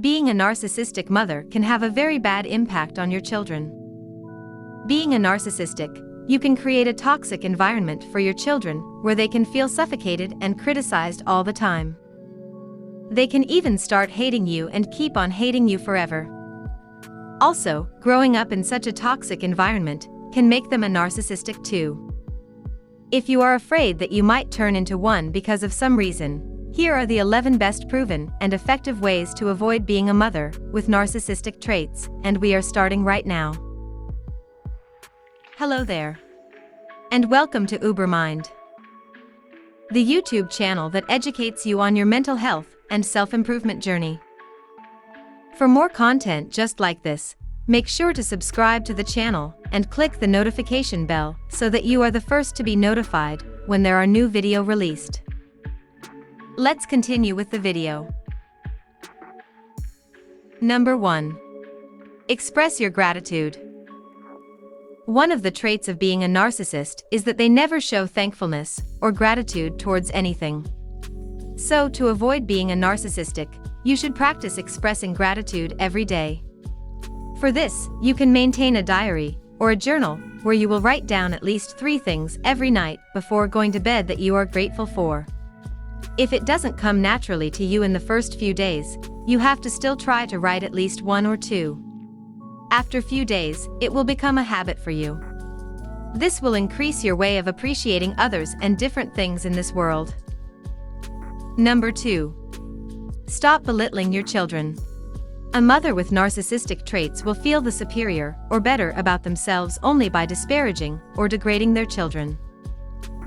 Being a narcissistic mother can have a very bad impact on your children. Being a narcissistic, you can create a toxic environment for your children where they can feel suffocated and criticized all the time. They can even start hating you and keep on hating you forever. Also, growing up in such a toxic environment can make them a narcissistic too. If you are afraid that you might turn into one because of some reason, here are the 11 best proven and effective ways to avoid being a mother with narcissistic traits, and we are starting right now. Hello there. And welcome to Ubermind, the YouTube channel that educates you on your mental health and self-improvement journey. For more content just like this, make sure to subscribe to the channel and click the notification bell so that you are the first to be notified when there are new video released. Let's continue with the video. Number 1. Express your gratitude. One of the traits of being a narcissist is that they never show thankfulness or gratitude towards anything. So, to avoid being a narcissistic, you should practice expressing gratitude every day. For this, you can maintain a diary or a journal where you will write down at least 3 things every night before going to bed that you are grateful for. If it doesn't come naturally to you in the first few days, you have to still try to write at least 1 or 2. After few days, it will become a habit for you. This will increase your way of appreciating others and different things in this world. Number 2. Stop belittling your children. A mother with narcissistic traits will feel the superior or better about themselves only by disparaging or degrading their children.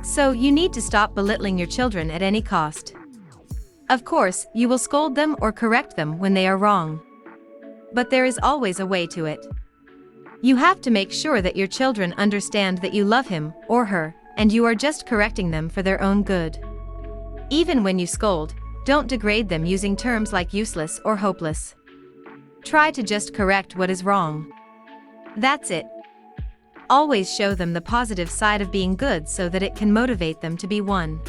So you need to stop belittling your children at any cost. Of course, you will scold them or correct them when they are wrong. But there is always a way to it. You have to make sure that your children understand that you love him or her, and you are just correcting them for their own good. Even when you scold, don't degrade them using terms like useless or hopeless. Try to just correct what is wrong. That's it. Always show them the positive side of being good so that it can motivate them to be one.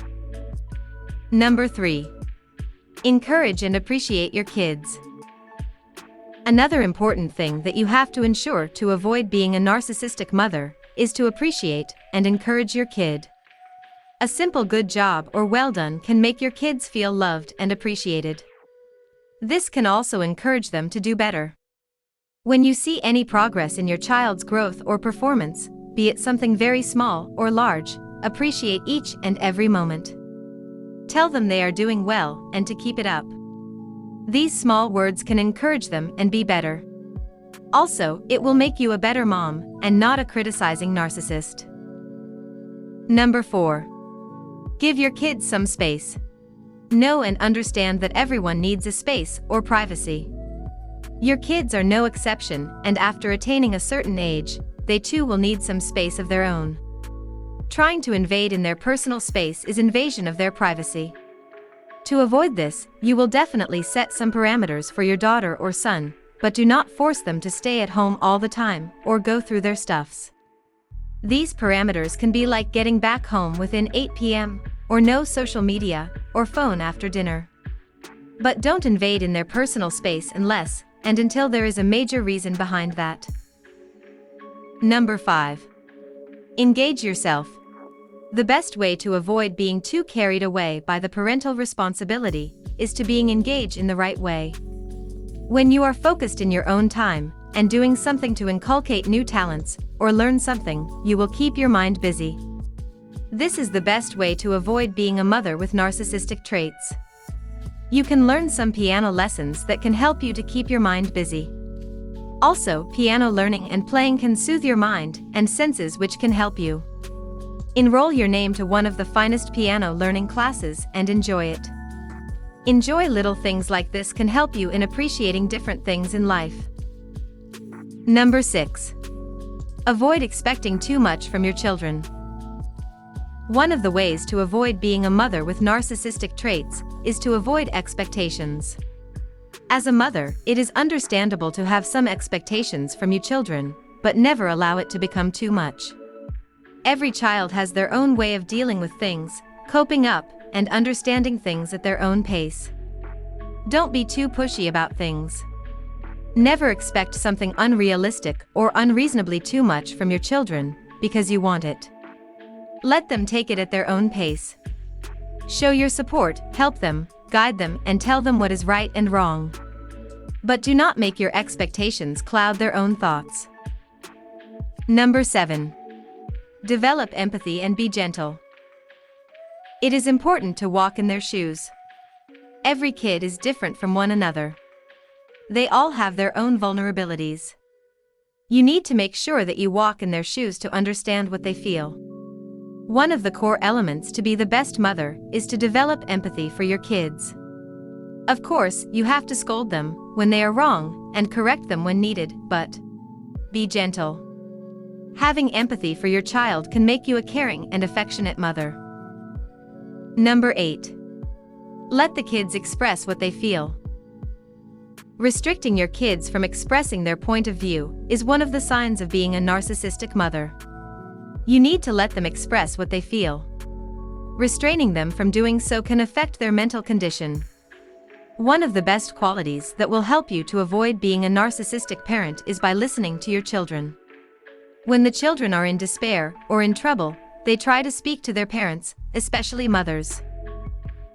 Number 3. Encourage and appreciate your kids. Another important thing that you have to ensure to avoid being a narcissistic mother is to appreciate and encourage your kid. A simple good job or well done can make your kids feel loved and appreciated. This can also encourage them to do better. When you see any progress in your child's growth or performance, be it something very small or large, appreciate each and every moment. Tell them they are doing well and to keep it up. These small words can encourage them and be better. Also, it will make you a better mom and not a criticizing narcissist. Number 4. Give your kids some space. Know and understand that everyone needs a space or privacy. Your kids are no exception, and after attaining a certain age, they too will need some space of their own. Trying to invade in their personal space is invasion of their privacy. To avoid this, you will definitely set some parameters for your daughter or son, but do not force them to stay at home all the time or go through their stuffs. These parameters can be like getting back home within 8 p.m., or no social media or phone after dinner. But don't invade in their personal space unless and until there is a major reason behind that. Number 5. Engage yourself. The best way to avoid being too carried away by the parental responsibility is to being engaged in the right way. When you are focused in your own time and doing something to inculcate new talents or learn something, you will keep your mind busy. This is the best way to avoid being a mother with narcissistic traits. You can learn some piano lessons that can help you to keep your mind busy. Also, piano learning and playing can soothe your mind and senses, which can help you. Enroll your name to one of the finest piano learning classes and enjoy it. Enjoy little things like this can help you in appreciating different things in life. Number 6. Avoid expecting too much from your children. One of the ways to avoid being a mother with narcissistic traits is to avoid expectations. As a mother, it is understandable to have some expectations from your children, but never allow it to become too much. Every child has their own way of dealing with things, coping up, and understanding things at their own pace. Don't be too pushy about things. Never expect something unrealistic or unreasonably too much from your children because you want it. Let them take it at their own pace. Show your support, help them, guide them, and tell them what is right and wrong. But do not make your expectations cloud their own thoughts. Number 7. Develop empathy and be gentle. It is important to walk in their shoes. Every kid is different from one another. They all have their own vulnerabilities. You need to make sure that you walk in their shoes to understand what they feel. One of the core elements to be the best mother is to develop empathy for your kids. Of course, you have to scold them when they are wrong and correct them when needed, but be gentle. Having empathy for your child can make you a caring and affectionate mother. Number 8. Let the kids express what they feel. Restricting your kids from expressing their point of view is one of the signs of being a narcissistic mother. You need to let them express what they feel. Restraining them from doing so can affect their mental condition. One of the best qualities that will help you to avoid being a narcissistic parent is by listening to your children. When the children are in despair or in trouble, they try to speak to their parents, especially mothers.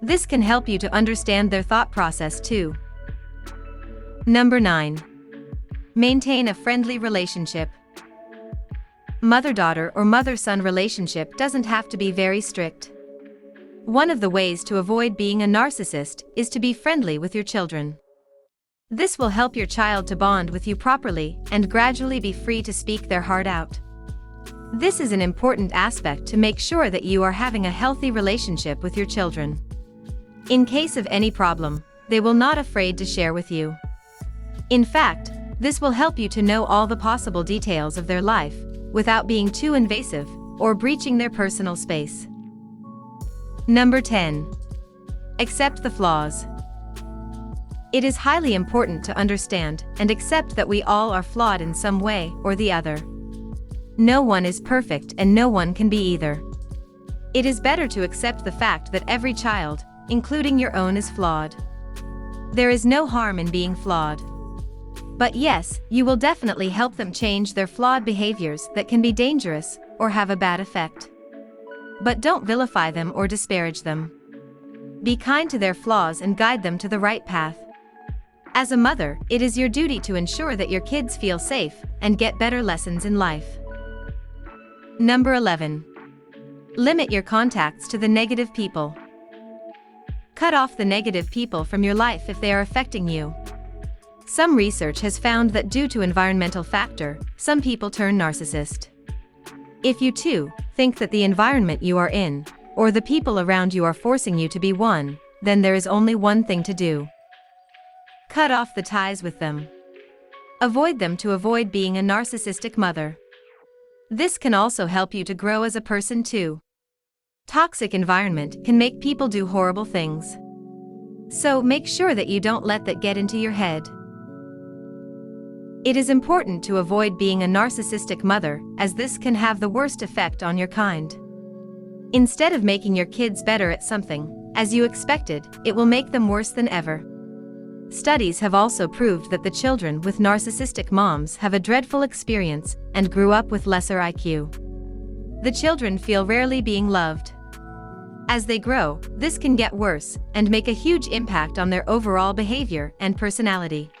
This can help you to understand their thought process too. Number 9. Maintain a friendly relationship. Mother-daughter or mother-son relationship doesn't have to be very strict. One of the ways to avoid being a narcissist is to be friendly with your children. This will help your child to bond with you properly and gradually be free to speak their heart out. This is an important aspect to make sure that you are having a healthy relationship with your children. In case of any problem, they will not be afraid to share with you. In fact, this will help you to know all the possible details of their life without being too invasive or breaching their personal space. Number 10. Accept the flaws. It is highly important to understand and accept that we all are flawed in some way or the other. No one is perfect and no one can be either. It is better to accept the fact that every child, including your own, is flawed. There is no harm in being flawed. But yes, you will definitely help them change their flawed behaviors that can be dangerous or have a bad effect. But don't vilify them or disparage them. Be kind to their flaws and guide them to the right path. As a mother, it is your duty to ensure that your kids feel safe and get better lessons in life. Number 11. Limit your contacts to the negative people. Cut off the negative people from your life if they are affecting you. Some research has found that due to environmental factor, some people turn narcissist. If you too think that the environment you are in, or the people around you are forcing you to be one, then there is only one thing to do. Cut off the ties with them. Avoid them to avoid being a narcissistic mother. This can also help you to grow as a person too. Toxic environment can make people do horrible things. So make sure that you don't let that get into your head. It is important to avoid being a narcissistic mother, as this can have the worst effect on your kind. Instead of making your kids better at something, as you expected, it will make them worse than ever. Studies have also proved that the children with narcissistic moms have a dreadful experience and grew up with lesser IQ. The children feel rarely being loved. As they grow, this can get worse and make a huge impact on their overall behavior and personality.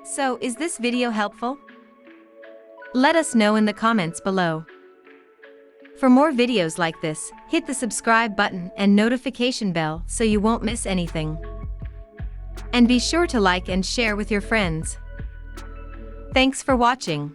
So, is this video helpful? Let us know in the comments below. For more videos like this, hit the subscribe button and notification bell so you won't miss anything. And be sure to like and share with your friends. Thanks for watching.